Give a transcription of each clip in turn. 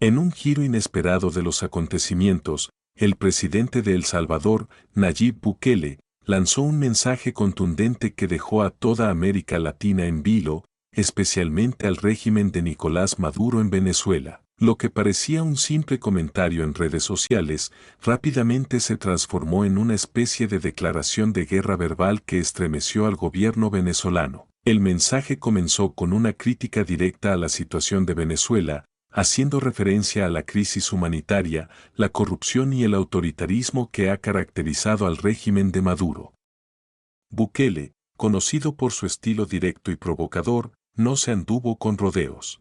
En un giro inesperado de los acontecimientos, el presidente de El Salvador, Nayib Bukele, lanzó un mensaje contundente que dejó a toda América Latina en vilo, especialmente al régimen de Nicolás Maduro en Venezuela. Lo que parecía un simple comentario en redes sociales, rápidamente se transformó en una especie de declaración de guerra verbal que estremeció al gobierno venezolano. El mensaje comenzó con una crítica directa a la situación de Venezuela, haciendo referencia a la crisis humanitaria, la corrupción y el autoritarismo que ha caracterizado al régimen de Maduro. Bukele, conocido por su estilo directo y provocador, no se anduvo con rodeos.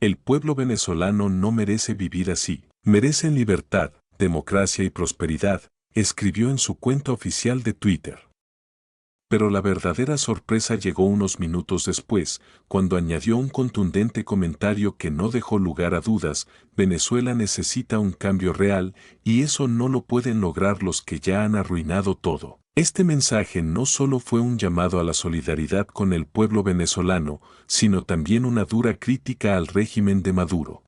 El pueblo venezolano no merece vivir así, merecen libertad, democracia y prosperidad, escribió en su cuenta oficial de Twitter. Pero la verdadera sorpresa llegó unos minutos después, cuando añadió un contundente comentario que no dejó lugar a dudas: Venezuela necesita un cambio real, y eso no lo pueden lograr los que ya han arruinado todo. Este mensaje no solo fue un llamado a la solidaridad con el pueblo venezolano, sino también una dura crítica al régimen de Maduro.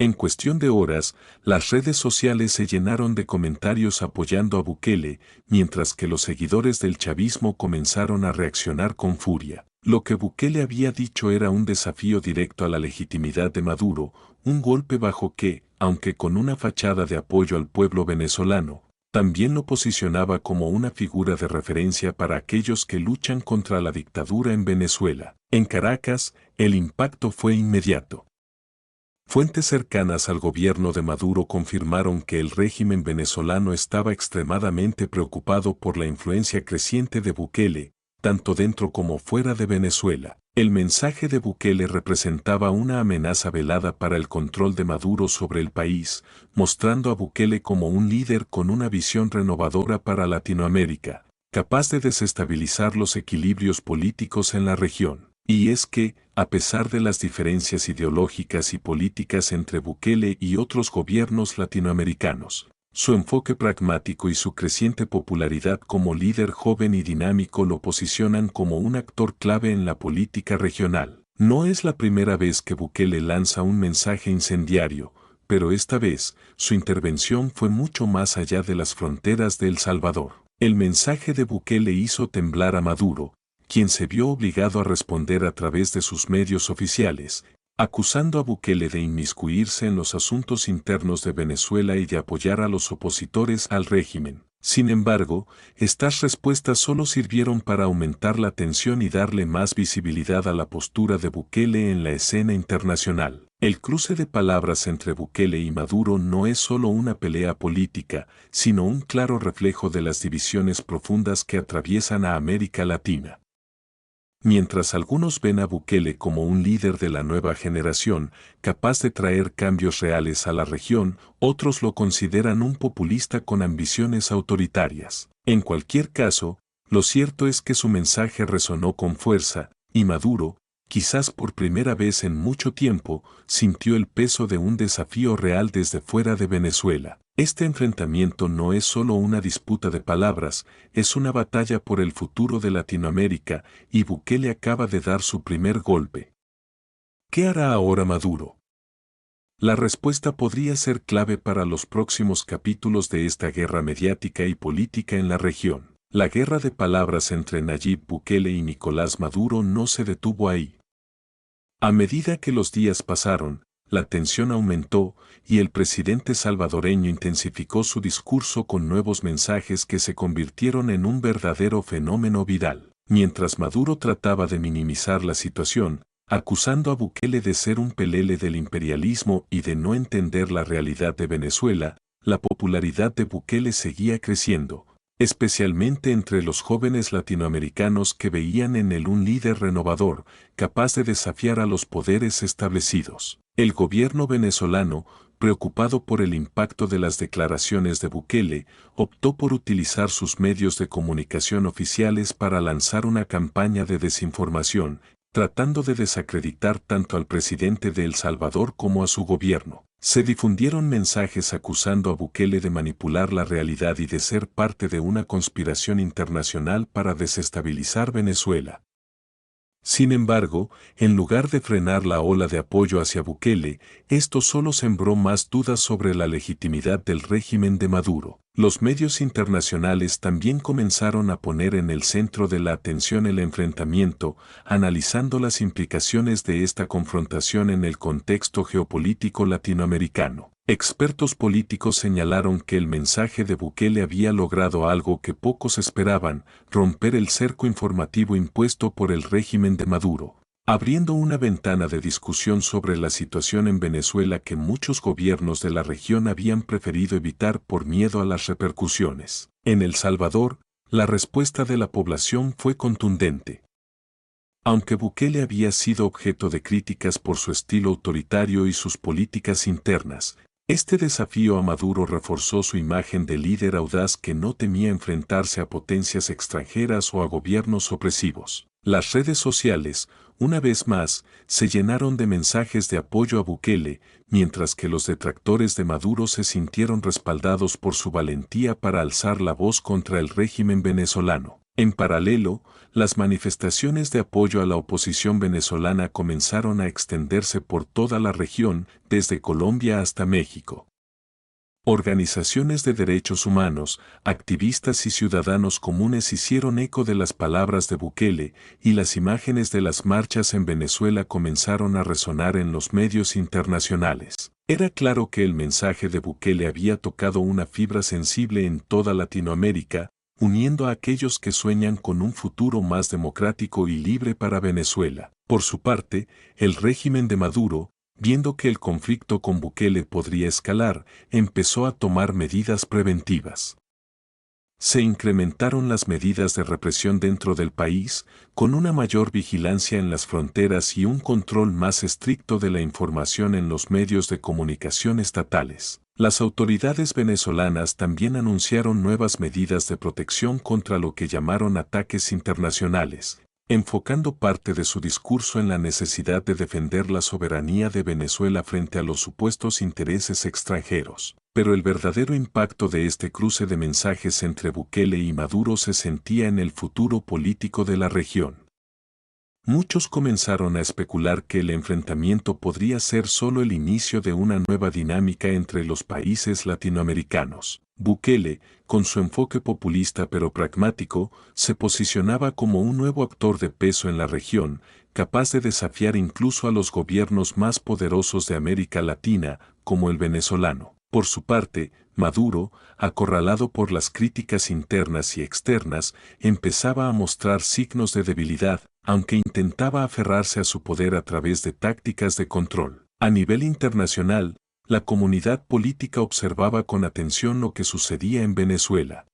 En cuestión de horas, las redes sociales se llenaron de comentarios apoyando a Bukele, mientras que los seguidores del chavismo comenzaron a reaccionar con furia. Lo que Bukele había dicho era un desafío directo a la legitimidad de Maduro, un golpe bajo que, aunque con una fachada de apoyo al pueblo venezolano, también lo posicionaba como una figura de referencia para aquellos que luchan contra la dictadura en Venezuela. En Caracas, el impacto fue inmediato. Fuentes cercanas al gobierno de Maduro confirmaron que el régimen venezolano estaba extremadamente preocupado por la influencia creciente de Bukele, tanto dentro como fuera de Venezuela. El mensaje de Bukele representaba una amenaza velada para el control de Maduro sobre el país, mostrando a Bukele como un líder con una visión renovadora para Latinoamérica, capaz de desestabilizar los equilibrios políticos en la región. Y es que, a pesar de las diferencias ideológicas y políticas entre Bukele y otros gobiernos latinoamericanos, su enfoque pragmático y su creciente popularidad como líder joven y dinámico lo posicionan como un actor clave en la política regional. No es la primera vez que Bukele lanza un mensaje incendiario, pero esta vez, su intervención fue mucho más allá de las fronteras de El Salvador. El mensaje de Bukele hizo temblar a Maduro, quien se vio obligado a responder a través de sus medios oficiales, acusando a Bukele de inmiscuirse en los asuntos internos de Venezuela y de apoyar a los opositores al régimen. Sin embargo, estas respuestas solo sirvieron para aumentar la tensión y darle más visibilidad a la postura de Bukele en la escena internacional. El cruce de palabras entre Bukele y Maduro no es solo una pelea política, sino un claro reflejo de las divisiones profundas que atraviesan a América Latina. Mientras algunos ven a Bukele como un líder de la nueva generación, capaz de traer cambios reales a la región, otros lo consideran un populista con ambiciones autoritarias. En cualquier caso, lo cierto es que su mensaje resonó con fuerza, y Maduro, quizás por primera vez en mucho tiempo, sintió el peso de un desafío real desde fuera de Venezuela. Este enfrentamiento no es solo una disputa de palabras, es una batalla por el futuro de Latinoamérica, y Bukele acaba de dar su primer golpe. ¿Qué hará ahora Maduro? La respuesta podría ser clave para los próximos capítulos de esta guerra mediática y política en la región. La guerra de palabras entre Nayib Bukele y Nicolás Maduro no se detuvo ahí. A medida que los días pasaron, la tensión aumentó y el presidente salvadoreño intensificó su discurso con nuevos mensajes que se convirtieron en un verdadero fenómeno viral. Mientras Maduro trataba de minimizar la situación, acusando a Bukele de ser un pelele del imperialismo y de no entender la realidad de Venezuela, la popularidad de Bukele seguía creciendo, especialmente entre los jóvenes latinoamericanos que veían en él un líder renovador, capaz de desafiar a los poderes establecidos. El gobierno venezolano, preocupado por el impacto de las declaraciones de Bukele, optó por utilizar sus medios de comunicación oficiales para lanzar una campaña de desinformación, tratando de desacreditar tanto al presidente de El Salvador como a su gobierno. Se difundieron mensajes acusando a Bukele de manipular la realidad y de ser parte de una conspiración internacional para desestabilizar Venezuela. Sin embargo, en lugar de frenar la ola de apoyo hacia Bukele, esto solo sembró más dudas sobre la legitimidad del régimen de Maduro. Los medios internacionales también comenzaron a poner en el centro de la atención el enfrentamiento, analizando las implicaciones de esta confrontación en el contexto geopolítico latinoamericano. Expertos políticos señalaron que el mensaje de Bukele había logrado algo que pocos esperaban: romper el cerco informativo impuesto por el régimen de Maduro, abriendo una ventana de discusión sobre la situación en Venezuela que muchos gobiernos de la región habían preferido evitar por miedo a las repercusiones. En El Salvador, la respuesta de la población fue contundente. Aunque Bukele había sido objeto de críticas por su estilo autoritario y sus políticas internas, este desafío a Maduro reforzó su imagen de líder audaz que no temía enfrentarse a potencias extranjeras o a gobiernos opresivos. Las redes sociales, una vez más, se llenaron de mensajes de apoyo a Bukele, mientras que los detractores de Maduro se sintieron respaldados por su valentía para alzar la voz contra el régimen venezolano. En paralelo, las manifestaciones de apoyo a la oposición venezolana comenzaron a extenderse por toda la región, desde Colombia hasta México. Organizaciones de derechos humanos, activistas y ciudadanos comunes hicieron eco de las palabras de Bukele, y las imágenes de las marchas en Venezuela comenzaron a resonar en los medios internacionales. Era claro que el mensaje de Bukele había tocado una fibra sensible en toda Latinoamérica, uniendo a aquellos que sueñan con un futuro más democrático y libre para Venezuela. Por su parte, el régimen de Maduro, viendo que el conflicto con Bukele podría escalar, empezó a tomar medidas preventivas. Se incrementaron las medidas de represión dentro del país, con una mayor vigilancia en las fronteras y un control más estricto de la información en los medios de comunicación estatales. Las autoridades venezolanas también anunciaron nuevas medidas de protección contra lo que llamaron ataques internacionales, enfocando parte de su discurso en la necesidad de defender la soberanía de Venezuela frente a los supuestos intereses extranjeros. Pero el verdadero impacto de este cruce de mensajes entre Bukele y Maduro se sentía en el futuro político de la región. Muchos comenzaron a especular que el enfrentamiento podría ser solo el inicio de una nueva dinámica entre los países latinoamericanos. Bukele, con su enfoque populista pero pragmático, se posicionaba como un nuevo actor de peso en la región, capaz de desafiar incluso a los gobiernos más poderosos de América Latina, como el venezolano. Por su parte, Maduro, acorralado por las críticas internas y externas, empezaba a mostrar signos de debilidad, aunque intentaba aferrarse a su poder a través de tácticas de control. A nivel internacional, la comunidad política observaba con atención lo que sucedía en Venezuela.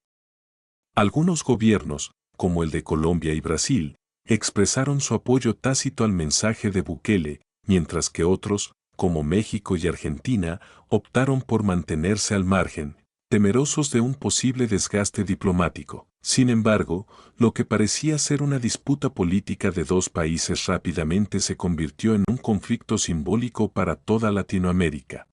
Algunos gobiernos, como el de Colombia y Brasil, expresaron su apoyo tácito al mensaje de Bukele, mientras que otros, como México y Argentina, optaron por mantenerse al margen, temerosos de un posible desgaste diplomático. Sin embargo, lo que parecía ser una disputa política de dos países rápidamente se convirtió en un conflicto simbólico para toda Latinoamérica.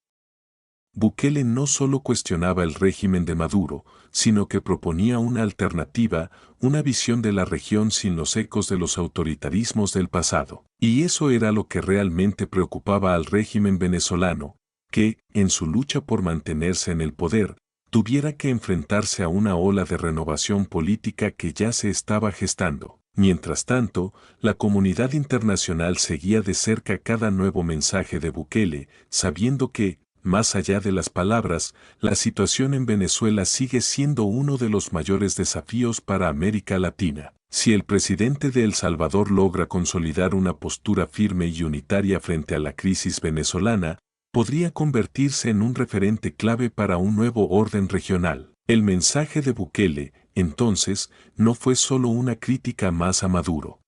Bukele no solo cuestionaba el régimen de Maduro, sino que proponía una alternativa, una visión de la región sin los ecos de los autoritarismos del pasado. Y eso era lo que realmente preocupaba al régimen venezolano, que, en su lucha por mantenerse en el poder, tuviera que enfrentarse a una ola de renovación política que ya se estaba gestando. Mientras tanto, la comunidad internacional seguía de cerca cada nuevo mensaje de Bukele, sabiendo que, más allá de las palabras, la situación en Venezuela sigue siendo uno de los mayores desafíos para América Latina. Si el presidente de El Salvador logra consolidar una postura firme y unitaria frente a la crisis venezolana, podría convertirse en un referente clave para un nuevo orden regional. El mensaje de Bukele, entonces, no fue solo una crítica más a Maduro.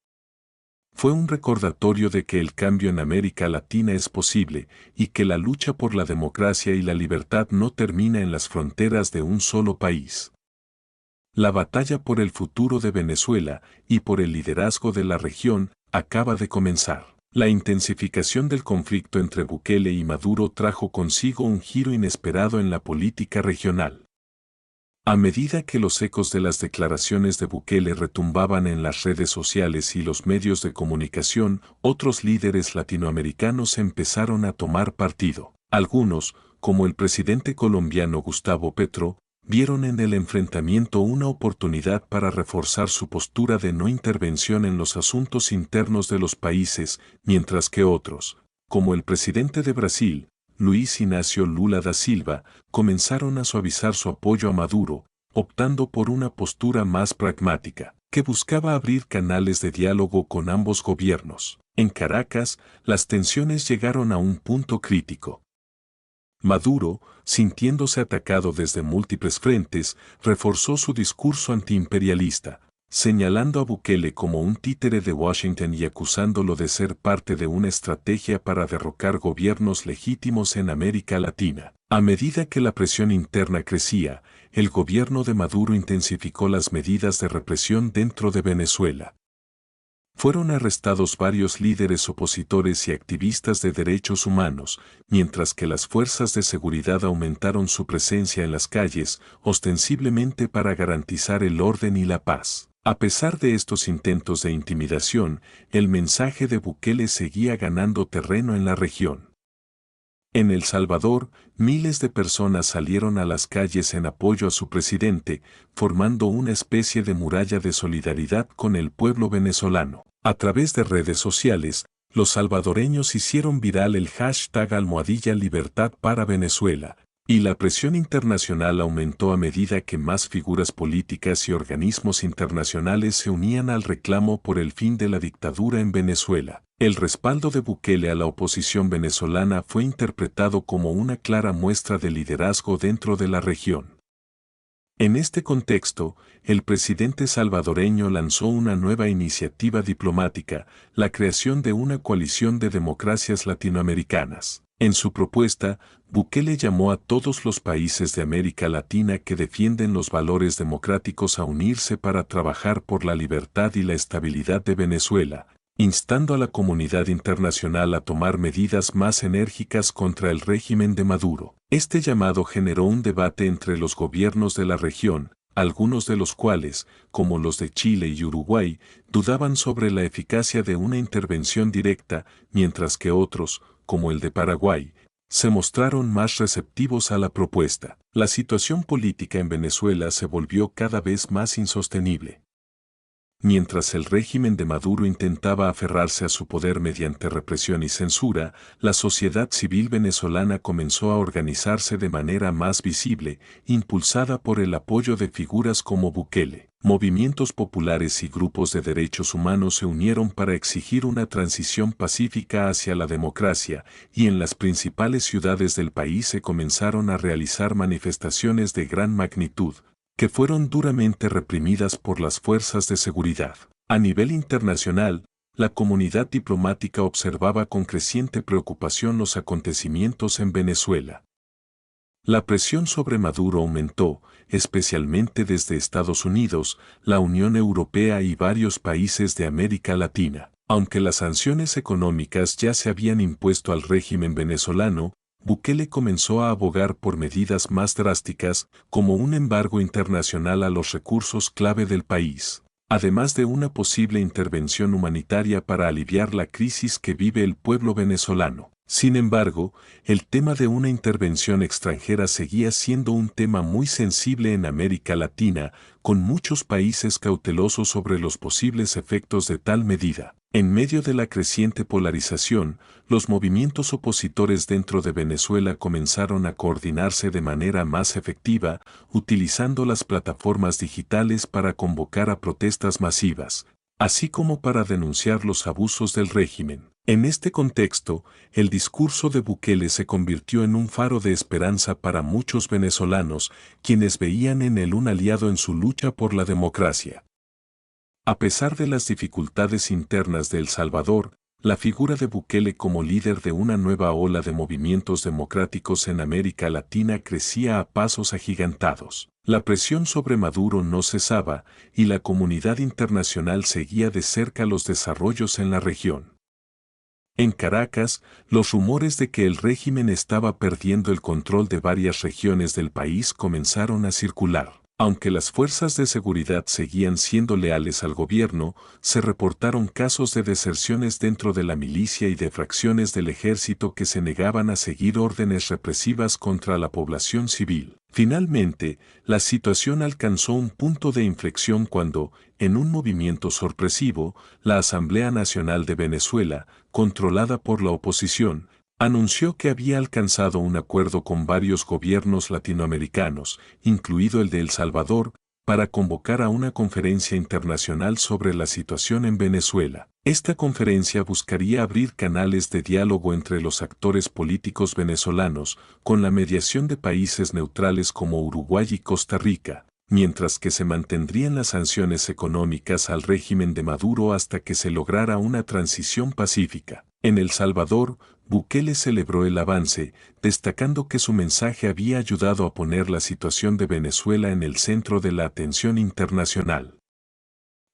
Fue un recordatorio de que el cambio en América Latina es posible y que la lucha por la democracia y la libertad no termina en las fronteras de un solo país. La batalla por el futuro de Venezuela y por el liderazgo de la región acaba de comenzar. La intensificación del conflicto entre Bukele y Maduro trajo consigo un giro inesperado en la política regional. A medida que los ecos de las declaraciones de Bukele retumbaban en las redes sociales y los medios de comunicación, otros líderes latinoamericanos empezaron a tomar partido. Algunos, como el presidente colombiano Gustavo Petro, vieron en el enfrentamiento una oportunidad para reforzar su postura de no intervención en los asuntos internos de los países, mientras que otros, como el presidente de Brasil, Luis Ignacio Lula da Silva, comenzaron a suavizar su apoyo a Maduro, optando por una postura más pragmática, que buscaba abrir canales de diálogo con ambos gobiernos. En Caracas, las tensiones llegaron a un punto crítico. Maduro, sintiéndose atacado desde múltiples frentes, reforzó su discurso antiimperialista, señalando a Bukele como un títere de Washington y acusándolo de ser parte de una estrategia para derrocar gobiernos legítimos en América Latina. A medida que la presión interna crecía, el gobierno de Maduro intensificó las medidas de represión dentro de Venezuela. Fueron arrestados varios líderes opositores y activistas de derechos humanos, mientras que las fuerzas de seguridad aumentaron su presencia en las calles, ostensiblemente para garantizar el orden y la paz. A pesar de estos intentos de intimidación, el mensaje de Bukele seguía ganando terreno en la región. En El Salvador, miles de personas salieron a las calles en apoyo a su presidente, formando una especie de muralla de solidaridad con el pueblo venezolano. A través de redes sociales, los salvadoreños hicieron viral el hashtag #Libertad para Venezuela, y la presión internacional aumentó a medida que más figuras políticas y organismos internacionales se unían al reclamo por el fin de la dictadura en Venezuela. El respaldo de Bukele a la oposición venezolana fue interpretado como una clara muestra de liderazgo dentro de la región. En este contexto, el presidente salvadoreño lanzó una nueva iniciativa diplomática, la creación de una coalición de democracias latinoamericanas. En su propuesta, Bukele llamó a todos los países de América Latina que defienden los valores democráticos a unirse para trabajar por la libertad y la estabilidad de Venezuela, instando a la comunidad internacional a tomar medidas más enérgicas contra el régimen de Maduro. Este llamado generó un debate entre los gobiernos de la región, algunos de los cuales, como los de Chile y Uruguay, dudaban sobre la eficacia de una intervención directa, mientras que otros, como el de Paraguay, se mostraron más receptivos a la propuesta. La situación política en Venezuela se volvió cada vez más insostenible. Mientras el régimen de Maduro intentaba aferrarse a su poder mediante represión y censura, la sociedad civil venezolana comenzó a organizarse de manera más visible, impulsada por el apoyo de figuras como Bukele. Movimientos populares y grupos de derechos humanos se unieron para exigir una transición pacífica hacia la democracia, y en las principales ciudades del país se comenzaron a realizar manifestaciones de gran magnitud, que fueron duramente reprimidas por las fuerzas de seguridad. A nivel internacional, la comunidad diplomática observaba con creciente preocupación los acontecimientos en Venezuela. La presión sobre Maduro aumentó, especialmente desde Estados Unidos, la Unión Europea y varios países de América Latina. Aunque las sanciones económicas ya se habían impuesto al régimen venezolano, Bukele comenzó a abogar por medidas más drásticas, como un embargo internacional a los recursos clave del país, además de una posible intervención humanitaria para aliviar la crisis que vive el pueblo venezolano. Sin embargo, el tema de una intervención extranjera seguía siendo un tema muy sensible en América Latina, con muchos países cautelosos sobre los posibles efectos de tal medida. En medio de la creciente polarización, los movimientos opositores dentro de Venezuela comenzaron a coordinarse de manera más efectiva, utilizando las plataformas digitales para convocar a protestas masivas, así como para denunciar los abusos del régimen. En este contexto, el discurso de Bukele se convirtió en un faro de esperanza para muchos venezolanos, quienes veían en él un aliado en su lucha por la democracia. A pesar de las dificultades internas de El Salvador, la figura de Bukele como líder de una nueva ola de movimientos democráticos en América Latina crecía a pasos agigantados. La presión sobre Maduro no cesaba, y la comunidad internacional seguía de cerca los desarrollos en la región. En Caracas, los rumores de que el régimen estaba perdiendo el control de varias regiones del país comenzaron a circular. Aunque las fuerzas de seguridad seguían siendo leales al gobierno, se reportaron casos de deserciones dentro de la milicia y de fracciones del ejército que se negaban a seguir órdenes represivas contra la población civil. Finalmente, la situación alcanzó un punto de inflexión cuando, en un movimiento sorpresivo, la Asamblea Nacional de Venezuela, controlada por la oposición, anunció que había alcanzado un acuerdo con varios gobiernos latinoamericanos, incluido el de El Salvador, para convocar a una conferencia internacional sobre la situación en Venezuela. Esta conferencia buscaría abrir canales de diálogo entre los actores políticos venezolanos, con la mediación de países neutrales como Uruguay y Costa Rica, mientras que se mantendrían las sanciones económicas al régimen de Maduro hasta que se lograra una transición pacífica. En El Salvador, Bukele celebró el avance, destacando que su mensaje había ayudado a poner la situación de Venezuela en el centro de la atención internacional.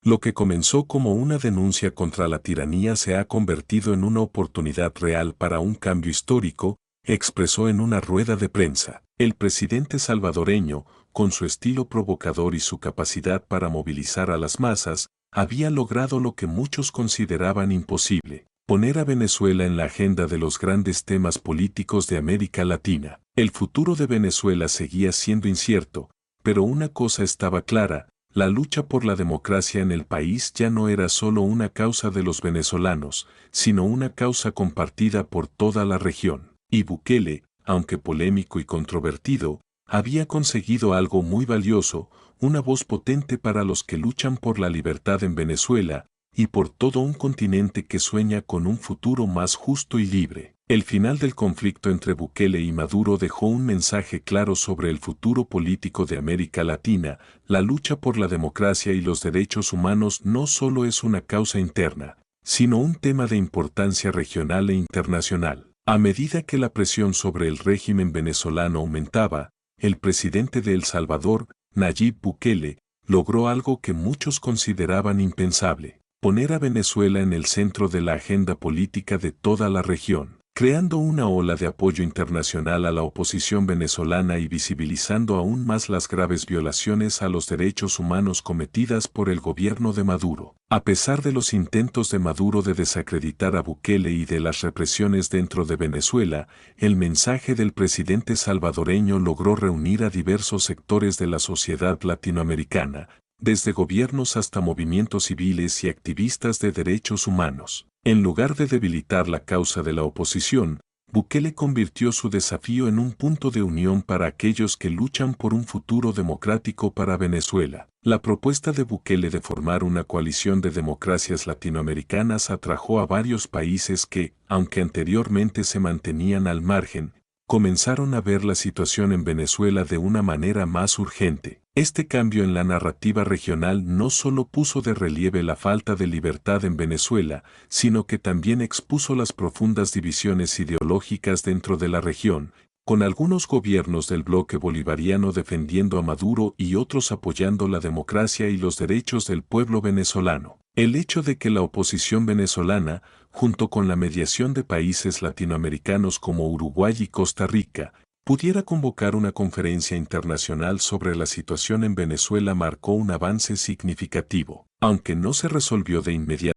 Lo que comenzó como una denuncia contra la tiranía se ha convertido en una oportunidad real para un cambio histórico, expresó en una rueda de prensa. El presidente salvadoreño, con su estilo provocador y su capacidad para movilizar a las masas, había logrado lo que muchos consideraban imposible: poner a Venezuela en la agenda de los grandes temas políticos de América Latina. El futuro de Venezuela seguía siendo incierto, pero una cosa estaba clara: la lucha por la democracia en el país ya no era solo una causa de los venezolanos, sino una causa compartida por toda la región. Y Bukele, aunque polémico y controvertido, había conseguido algo muy valioso: una voz potente para los que luchan por la libertad en Venezuela, y por todo un continente que sueña con un futuro más justo y libre. El final del conflicto entre Bukele y Maduro dejó un mensaje claro sobre el futuro político de América Latina: la lucha por la democracia y los derechos humanos no solo es una causa interna, sino un tema de importancia regional e internacional. A medida que la presión sobre el régimen venezolano aumentaba, el presidente de El Salvador, Nayib Bukele, logró algo que muchos consideraban impensable: poner a Venezuela en el centro de la agenda política de toda la región, creando una ola de apoyo internacional a la oposición venezolana y visibilizando aún más las graves violaciones a los derechos humanos cometidas por el gobierno de Maduro. A pesar de los intentos de Maduro de desacreditar a Bukele y de las represiones dentro de Venezuela, el mensaje del presidente salvadoreño logró reunir a diversos sectores de la sociedad latinoamericana, desde gobiernos hasta movimientos civiles y activistas de derechos humanos. En lugar de debilitar la causa de la oposición, Bukele convirtió su desafío en un punto de unión para aquellos que luchan por un futuro democrático para Venezuela. La propuesta de Bukele de formar una coalición de democracias latinoamericanas atrajo a varios países que, aunque anteriormente se mantenían al margen, comenzaron a ver la situación en Venezuela de una manera más urgente. Este cambio en la narrativa regional no solo puso de relieve la falta de libertad en Venezuela, sino que también expuso las profundas divisiones ideológicas dentro de la región, con algunos gobiernos del bloque bolivariano defendiendo a Maduro y otros apoyando la democracia y los derechos del pueblo venezolano. El hecho de que la oposición venezolana, junto con la mediación de países latinoamericanos como Uruguay y Costa Rica, pudiera convocar una conferencia internacional sobre la situación en Venezuela marcó un avance significativo. Aunque no se resolvió de inmediato